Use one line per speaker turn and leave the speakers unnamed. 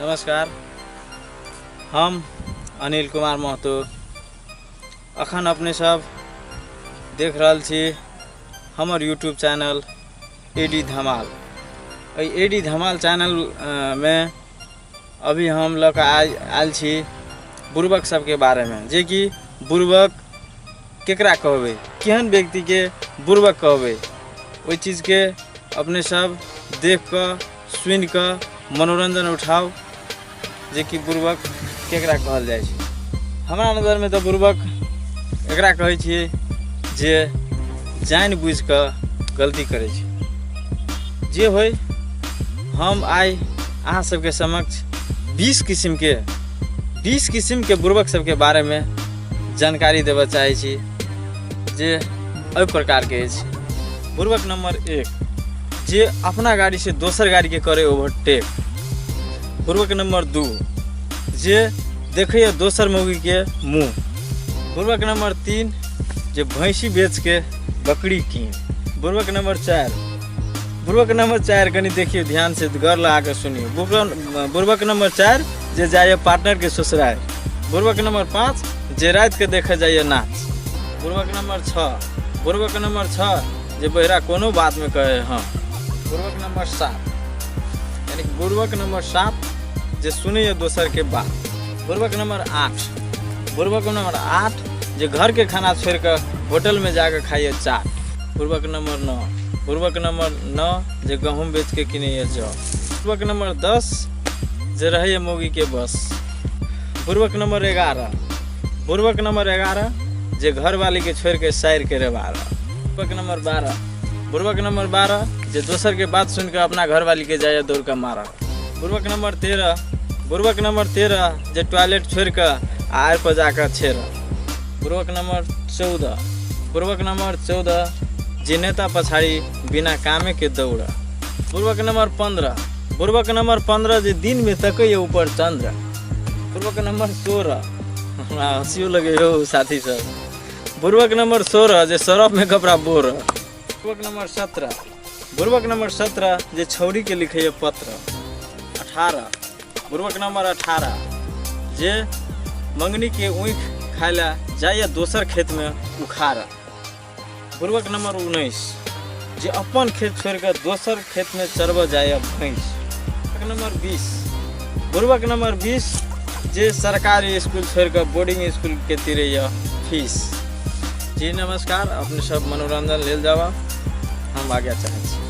नमस्कार, हम अनिल कुमार महतो अखन अपने सब देख रहल छी हमर यूट्यूब चैनल एडी धमाल। एडी धमाल चैनल में अभी हम लग आयल छी बुर्बक सबके बारे में, जे कि बुर्बक केकरा कहबे, केहन व्यक्ति के बुर्बक कहबे, ओई चीज़ के अपने सब देख कर सुन कर मनोरंजन उठाओ, जे कि बुर्बक केकरा कहल जाय छै। हमरा नजर में तो बुर्बक एकरा कहै छियै जे जान बुझ कर गलती करे छै। जे होय हम आइ अहाँ सबके समक्ष 20 किस्म के बुर्बक सबके बारे में जानकारी देबऽ चाहे छी, जे एहि प्रकार के अछि। बुर्बक नंबर 1, जे अपना गाड़ी से दोसर गाड़ी के करे ओवरटेक। बुर्बक नंबर 2, जे देखैया दोसर मौगी के मुँह। बुर्बक नंबर 3, जे भैंसी बेच के बकरी कीन। बुर्बक नंबर 4 कनी देखिए ध्यान से, गौर लगा कर सुनिए। बुर्बक नंबर 4, जे जाइए पार्टनर के ससुराल। बुर्बक नंबर 5, जे रात के देखे जाइए नाच। बुर्बक नंबर 6, जे बहरा कोनो बात में कहे हाँ। बुर्बक नंबर 7, जे सुनिए दोसर के बात। बुर्बक नंबर 8, जे घर के खाना छोड़ कर होटल में जाकर खाइए चाट। बुर्बक नंबर 9, जे गहूम बेच के किनिए जौ। बुर्बक नंबर 10, जे रहिए मौगी के बस। बुर्बक नंबर 11, जे घर वाली के छोड़ के साइर के रेवारा। बुर्बक नंबर 12, जे दोसर के बात सुनकर अपना घर वाली के जाए दौड़ कर मारा। बुर्बक नंबर 13, जे टॉयलेट छोड़ कर आर पर जाकर छेड़ा। बुर्बक नंबर 14, जे नेता पछाड़ी बिना कामे के दौड़ा। बुर्बक नंबर 15, जे दिन में तकैए ऊपर चंद्र। बुर्बक नंबर 16, हंसियो लगे हो साथी सब। बुर्बक नंबर 16, जे सरफ में कपड़ा बोर। बुर्बक नंबर 17, जे छौरी के लिखे पत्र। बुर्बक नंबर 18, जे मंगनी के ऊँख खायला जाइए दोसर खेत में उखाड़ा। बुर्बक नंबर 19, जे अपन खेत छोड़कर दोसर खेत में चरब जाए भैंस। बुर्बक नंबर 20, जे सरकारी स्कूल छोड़कर बोर्डिंग स्कूल के तिरैया फीस। जी नमस्कार, अपने सब मनोरंजन लेल जावा, हम आगे चाहे छी।